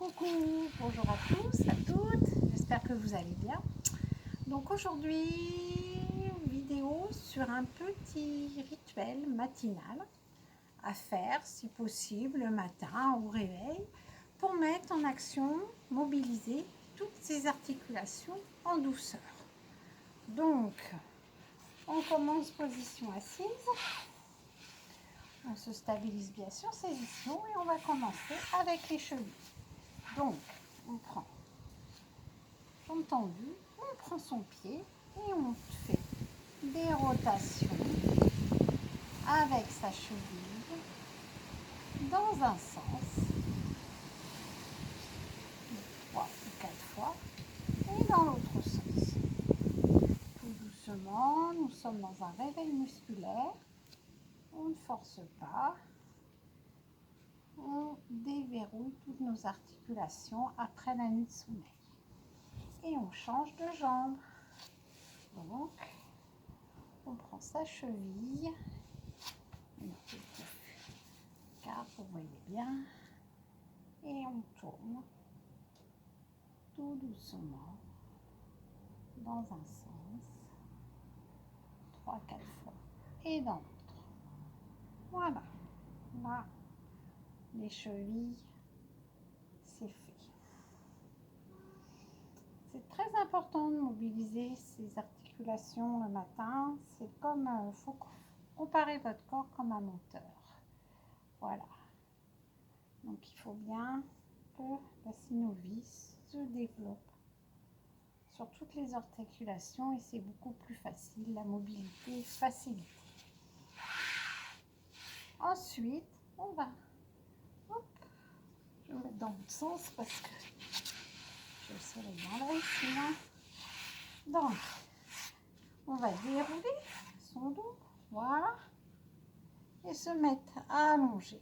Coucou, bonjour à tous, à toutes, j'espère que vous allez bien. Donc aujourd'hui, vidéo sur un petit rituel matinal à faire si possible le matin au réveil pour mettre en action, mobiliser toutes ces articulations en douceur. Donc, on commence position assise. On se stabilise bien sur ses ischions et on va commencer avec les chevilles. Donc, on prend jambes tendues, on prend son pied et on fait des rotations avec sa cheville dans un sens, 3 ou 4 fois, et dans l'autre sens. Tout doucement, nous sommes dans un réveil musculaire, on ne force pas, on déverrouille toutes nos articulations après la nuit de sommeil. Et on change de jambe. Donc, on prend sa cheville, car vous voyez bien, et on tourne tout doucement dans un sens, 3-4 fois, et dans l'autre. Voilà, là, les chevilles, c'est fait. C'est très important de mobiliser ces articulations le matin. C'est comme, il faut comparer votre corps comme un moteur. Voilà. Donc il faut bien que la synovice se développe sur toutes les articulations et c'est beaucoup plus facile, la mobilité est facilitée. Ensuite, on va, hop, je vais mettre dans l'autre sens parce que je serai dans le sinon. Donc, on va dérouler son dos, voilà, et se mettre à allonger.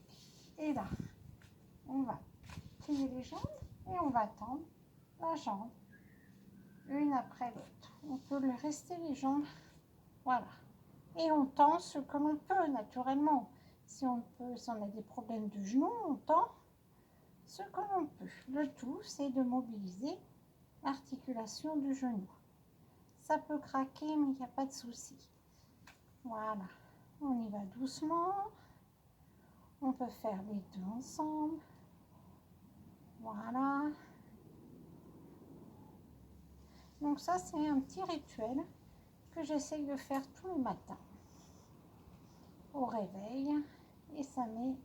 Et là, on va plier les jambes et on va tendre la jambe une après l'autre. On peut le rester les jambes, voilà. Et on tend ce que l'on peut naturellement. Si on a des problèmes de genoux, on tend ce que l'on peut. Le tout, c'est de mobiliser l'articulation du genou. Ça peut craquer, mais il n'y a pas de souci. Voilà. On y va doucement. On peut faire les deux ensemble. Voilà. Donc ça, c'est un petit rituel que j'essaye de faire tous les matins au réveil. Et ça met,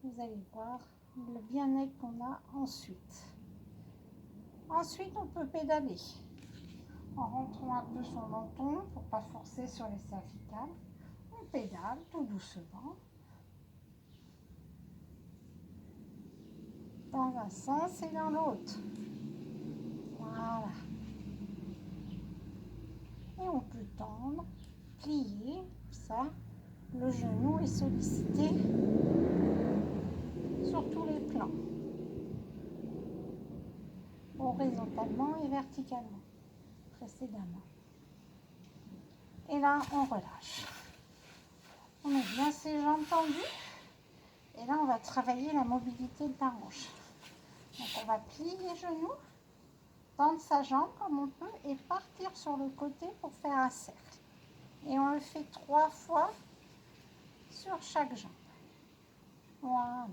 vous allez voir, le bien-être qu'on a ensuite. Ensuite, on peut pédaler en rentrant un peu son menton pour ne pas forcer sur les cervicales. On pédale tout doucement dans un sens et dans l'autre. Voilà. Et on peut tendre, plier, ça. Le genou est sollicité sur tous les plans, horizontalement et verticalement, précédemment. Et là, on relâche. On met bien ses jambes tendues. Et là, on va travailler la mobilité de la hanche. Donc, on va plier les genoux, tendre sa jambe comme on peut et partir sur le côté pour faire un cercle. Et on le fait 3 fois sur chaque jambe. Voilà.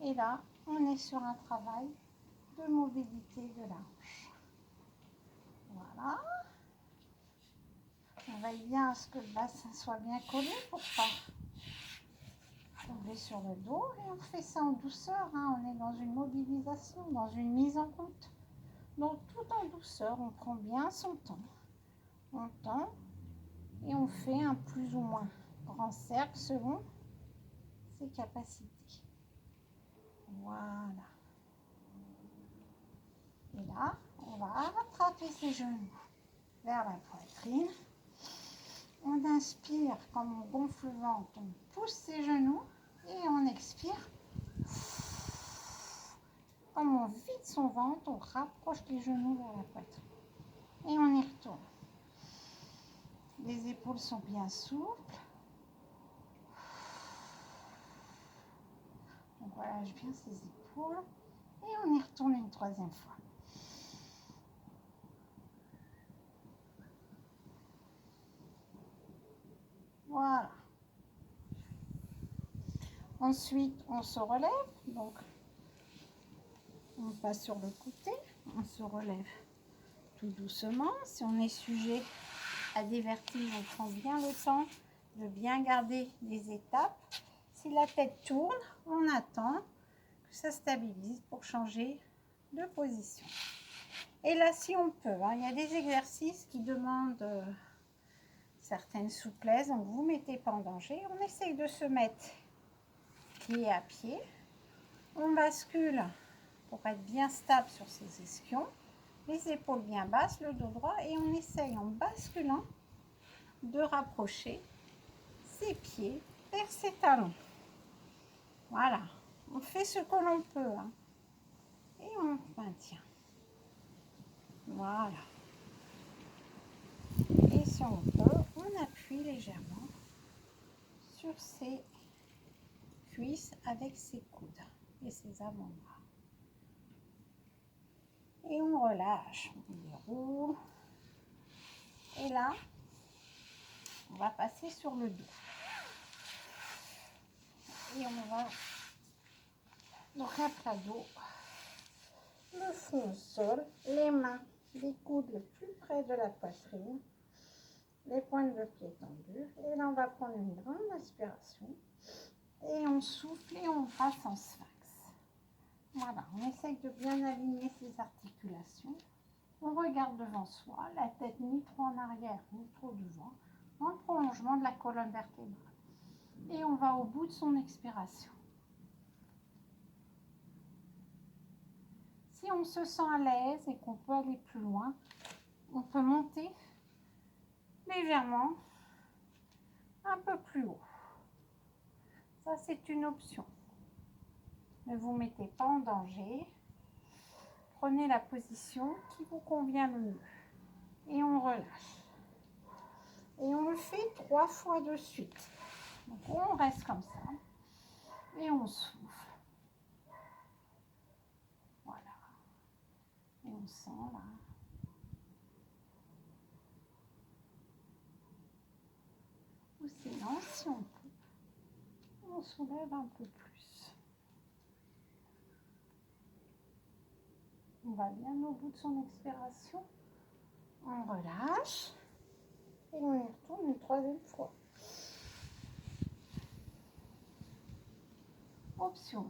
Et là, on est sur un travail de mobilité de la hanche. Voilà. On veille bien à ce que le bassin soit bien collé pour pas tomber sur le dos. Et on fait ça en douceur. On est dans une mobilisation, dans une mise en route. Donc tout en douceur, on prend bien son temps. On tend et on fait un plus ou moins grand cercle selon ses capacités. Voilà. Et là, on va rattraper ses genoux vers la poitrine. On inspire comme on gonfle le ventre, on pousse ses genoux et on expire. Comme on vide son ventre, on rapproche les genoux vers la poitrine. Et on y retourne. Les épaules sont bien souples. On relâche bien ses épaules. Et on y retourne une troisième fois. Voilà. Ensuite, on se relève. Donc, on passe sur le côté. On se relève tout doucement. Si on est sujet à des vertiges, on prend bien le temps de bien garder les étapes. Si la tête tourne, on attend que ça stabilise pour changer de position. Et là, si on peut, hein, il y a des exercices qui demandent certaines souplesses, donc vous ne mettez pas en danger. On essaye de se mettre pied à pied. On bascule pour être bien stable sur ses ischions, les épaules bien basses, le dos droit, et on essaye en basculant de rapprocher ses pieds vers ses talons. Voilà, on fait ce que l'on peut, hein, et on maintient. Voilà. Et si on peut, on appuie légèrement sur ses cuisses avec ses coudes et ses avant-bras. Et on relâche, on déroule. Et là, on va passer sur le dos. Et on va donc à plat dos, le front au sol, les mains, les coudes le plus près de la poitrine, les pointes de pied tendues. Et là, on va prendre une grande inspiration. Et on souffle et on passe en sphinx. Voilà, on essaye de bien aligner ses articulations. On regarde devant soi, la tête ni trop en arrière ni trop devant, en prolongement de la colonne vertébrale. Et on va au bout de son expiration. Si on se sent à l'aise et qu'on peut aller plus loin, on peut monter légèrement un peu plus haut. Ça, c'est une option. Ne vous mettez pas en danger. Prenez la position qui vous convient le mieux. Et on relâche. Et on le fait 3 fois de suite. Donc on reste comme ça. Et on souffle. Voilà. Et on sent là. Ou sinon, si on peut, on soulève un peu plus. On va bien au bout de son expiration. On relâche. Et on y retourne une troisième fois. Option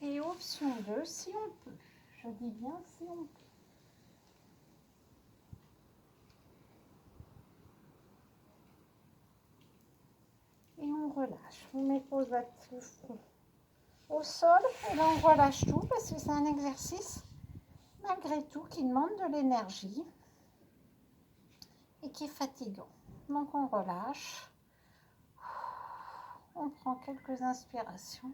1. Et option 2, si on peut. Je dis bien si on peut. Et on relâche. On met le front au sol. Et là, on relâche tout parce que c'est un exercice, malgré tout, qui demande de l'énergie et qui est fatigant. Donc, on relâche. On prend quelques inspirations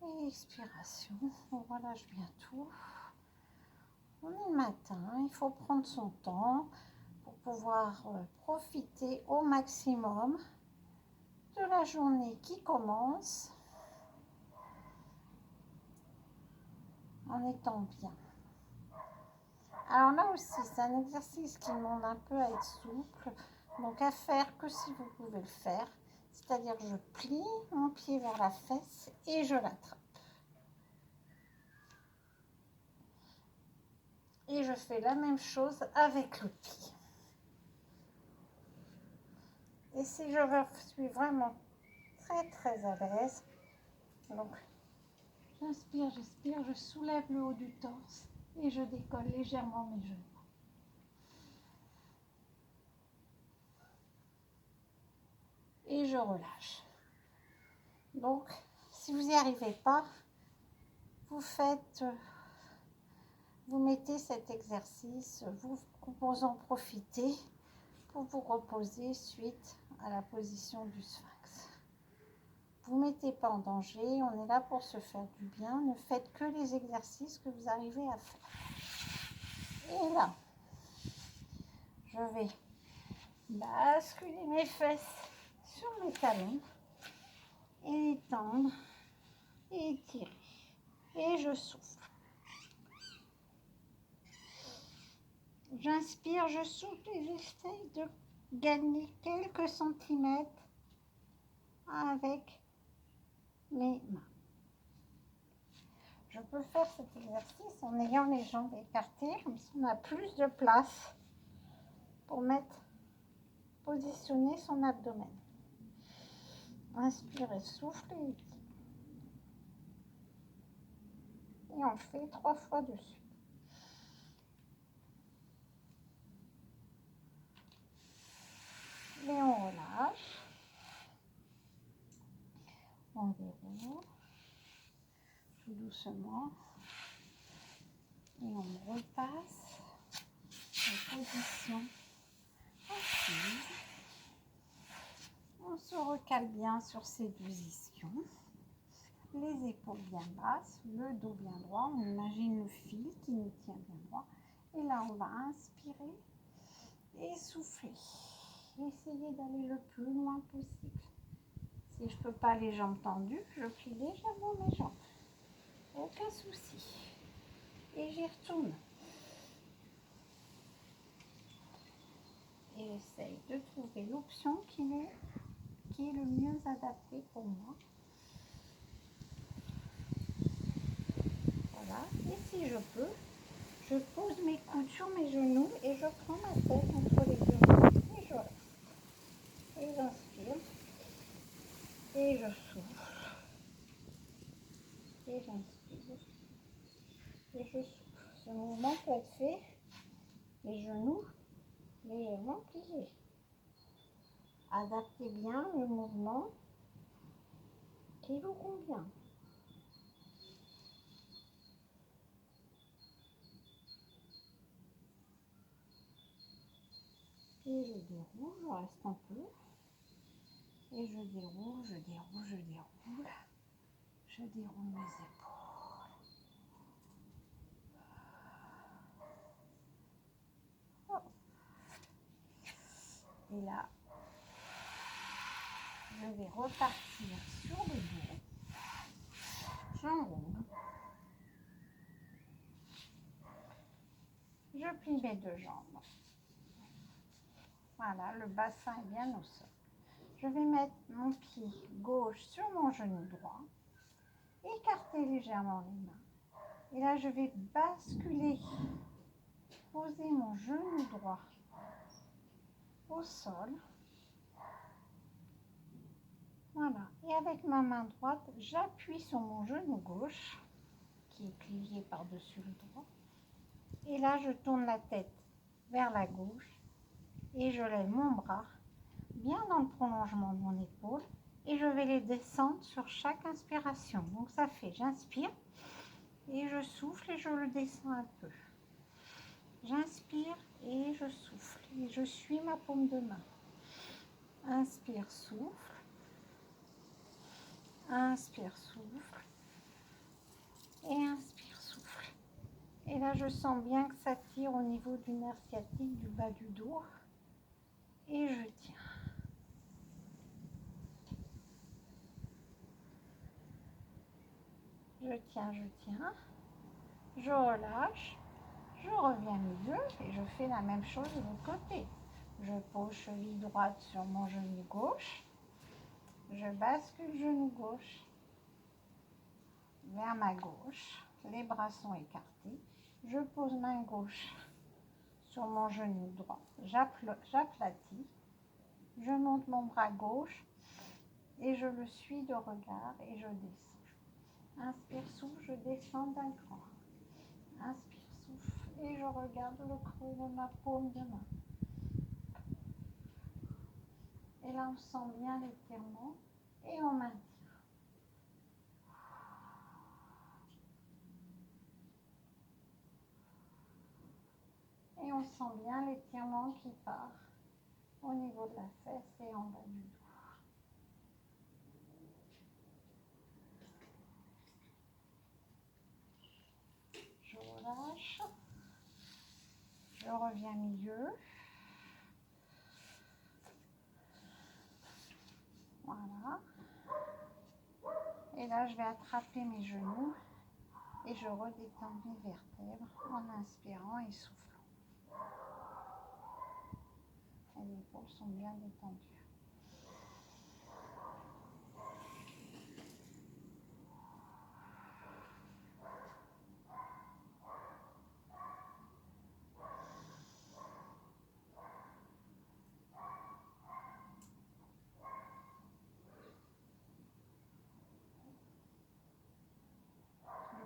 et expirations. On relâche bien tout. On est le matin. Il faut prendre son temps pour pouvoir profiter au maximum de la journée qui commence en étant bien. Alors là aussi, c'est un exercice qui demande un peu à être souple, donc à faire que si vous pouvez le faire, c'est-à-dire que je plie mon pied vers la fesse et je l'attrape. Et je fais la même chose avec le pied. Et si je suis vraiment très très à l'aise, donc j'inspire, j'expire, je soulève le haut du torse et je décolle légèrement mes genoux. Et je relâche. Donc, si vous n'y arrivez pas, vous mettez cet exercice, vous en profitez pour vous reposer suite à la position du sphinx. Vous ne mettez pas en danger, on est là pour se faire du bien. Ne faites que les exercices que vous arrivez à faire. Et là, je vais basculer mes fesses sur mes talons et les tendre et étirer. Et je souffle. J'inspire, je souffle et j'essaye de gagner quelques centimètres avec mes mains. Je peux faire cet exercice en ayant les jambes écartées, comme ça on a plus de place pour positionner son abdomen. Inspire et souffle et étire. Et on le fait 3 fois dessus. Et on relâche. On déroule tout doucement. Et on repasse en position assise. On se recale bien sur ces positions. Les épaules bien basses, le dos bien droit. On imagine le fil qui nous tient bien droit. Et là, on va inspirer et souffler. Essayez d'aller le plus loin possible. Si je ne peux pas les jambes tendues, je plie légèrement mes jambes. Aucun souci. Et j'y retourne. Et j'essaye de trouver l'option qui est le mieux adapté pour moi. Voilà. Et si je peux, je pose mes coudes sur mes genoux et je prends ma tête entre les deux mains et je reste. Et j'inspire. Et je souffle. Et j'inspire. Et je souffle. Ce mouvement peut être fait les genoux légèrement pliés. Adaptez bien le mouvement qui vous convient. Et je déroule, je reste un peu. Et je déroule, je déroule, je déroule. Je déroule mes épaules. Oh. Et là, je vais repartir sur le dos. J'enroule. Je plie mes deux jambes. Voilà, le bassin est bien au sol. Je vais mettre mon pied gauche sur mon genou droit. Écarter légèrement les mains. Et là, je vais basculer. Poser mon genou droit au sol. Voilà. Et avec ma main droite, j'appuie sur mon genou gauche, qui est plié par-dessus le droit. Et là, je tourne la tête vers la gauche. Et je lève mon bras bien dans le prolongement de mon épaule. Et je vais les descendre sur chaque inspiration. Donc ça fait, j'inspire. Et je souffle et je le descends un peu. J'inspire et je souffle. Et je suis ma paume de main. Inspire, souffle. Inspire, souffle. Et inspire, souffle. Et là, je sens bien que ça tire au niveau du nerf sciatique du bas du dos. Et je tiens. Je tiens, je tiens. Je relâche. Je reviens milieu et je fais la même chose de l'autre côté. Je pose cheville droite sur mon genou gauche. Je bascule genou gauche vers ma gauche. Les bras sont écartés. Je pose main gauche sur mon genou droit. J'aplatis. Je monte mon bras gauche et je le suis de regard et je descends. Inspire, souffle, je descends d'un cran. Inspire, souffle et je regarde le creux de ma paume de main. Et là, on sent bien l'étirement et on maintient. Et on sent bien l'étirement qui part au niveau de la fesse et en bas du dos. Je relâche. Je reviens milieu. Voilà. Et là, je vais attraper mes genoux et je redétends mes vertèbres en inspirant et soufflant. Les épaules sont bien détendues.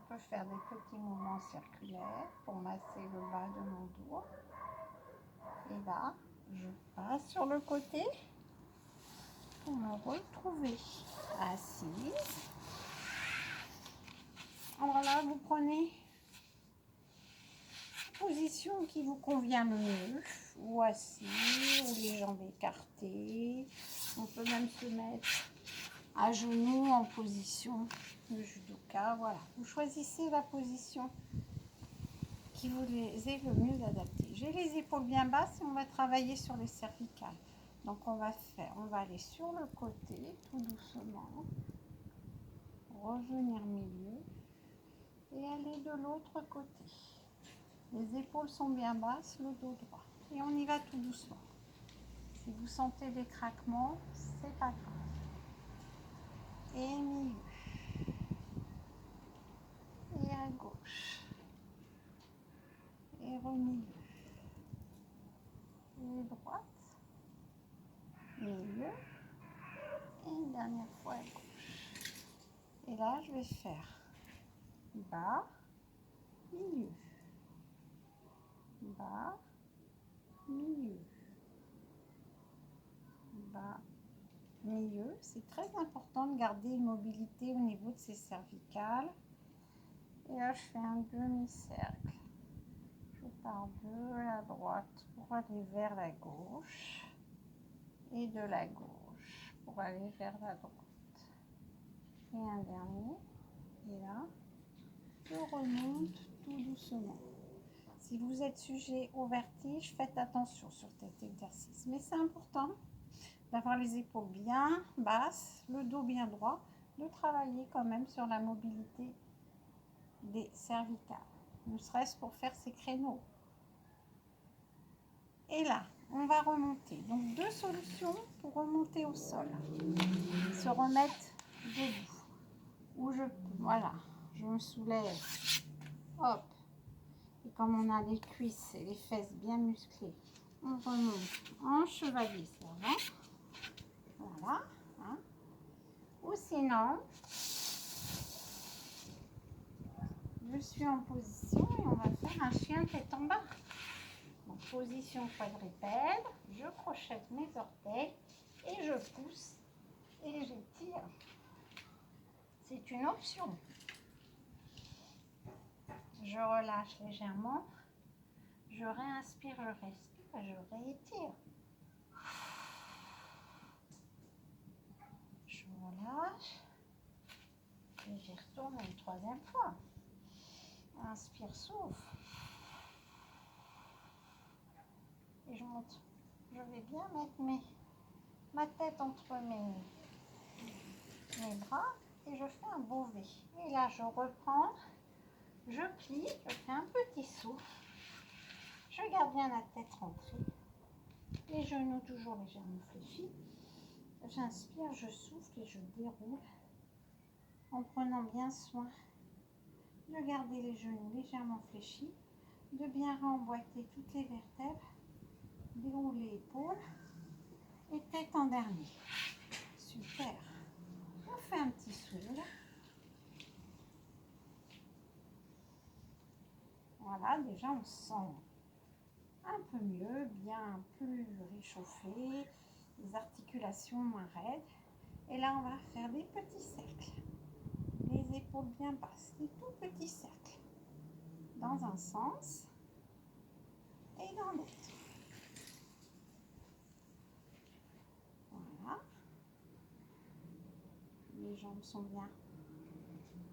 Je peux faire des petits mouvements circulaires pour masser le bas de mon dos. Et là, je passe sur le côté pour me retrouver assise. Alors là, vous prenez la position qui vous convient le mieux, ou assis, ou les jambes écartées. On peut même se mettre à genoux en position de judoka. Voilà, vous choisissez la position qui vous est le mieux adaptée. J'ai les épaules bien basses et on va travailler sur les cervicales. Donc on va aller sur le côté tout doucement, revenir milieu et aller de l'autre côté. Les épaules sont bien basses, le dos droit. Et on y va tout doucement. Si vous sentez des craquements, c'est pas grave. Et milieu. Et à gauche. Et remilieu. Et droite. Milieu. Et une dernière fois à gauche. Et là, je vais faire bas, milieu. Bas, milieu. Bas, milieu. C'est très important de garder une mobilité au niveau de ces cervicales. Et là, je fais un demi-cercle. Je pars de la droite pour aller vers la gauche et de la gauche pour aller vers la droite. Et un dernier. Et là, je remonte tout doucement. Si vous êtes sujet au vertige, faites attention sur cet exercice. Mais c'est important d'avoir les épaules bien basses, le dos bien droit, de travailler quand même sur la mobilité des cervicales, ne serait-ce pour faire ces créneaux. Et là, on va remonter. Donc, deux solutions pour remonter au sol. Se remettre debout. Ou voilà, je me soulève. Hop. Et comme on a les cuisses et les fesses bien musclées, on remonte en chevalier servant. Voilà. Hein. Ou sinon, je suis en position et on va faire un chien tête en bas. Donc, position quadrupède, je crochette mes orteils et je pousse et j'étire. C'est une option. Je relâche légèrement, je réinspire, je respire, je réétire. Je relâche et j'y retourne une troisième fois. Inspire, souffle. Et je monte. Je vais bien mettre ma tête entre mes bras et je fais un beau V. Et là, je reprends, je plie, je fais un petit souffle. Je garde bien la tête rentrée. Les genoux toujours légèrement fléchis. J'inspire, je souffle et je déroule en prenant bien soin de garder les genoux légèrement fléchis, de bien remboîter toutes les vertèbres, dérouler épaules et tête en dernier. Super. On fait un petit souffle. Voilà, déjà on se sent un peu mieux, bien plus réchauffé, les articulations moins raides. Et là, on va faire des petits cercles. Les épaules bien basses, des tout petits cercles. Dans un sens et dans l'autre. Voilà. Les jambes sont bien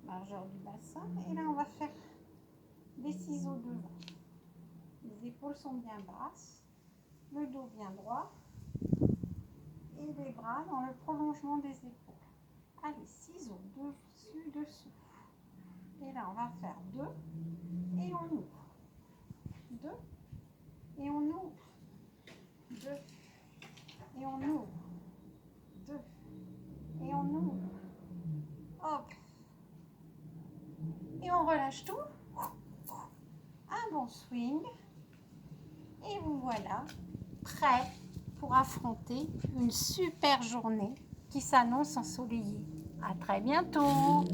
largeur du bassin. Et là, on va faire des ciseaux devant. Les épaules sont bien basses, le dos bien droit et les bras dans le prolongement des épaules. Allez, ciseaux dessus, dessous. Et là, on va faire 2 et on ouvre. 2 et on ouvre. 2 et on ouvre. 2 et on ouvre. Hop. Et on relâche tout. Un bon swing. Et vous voilà prêt pour affronter une super journée qui s'annonce ensoleillée. À très bientôt.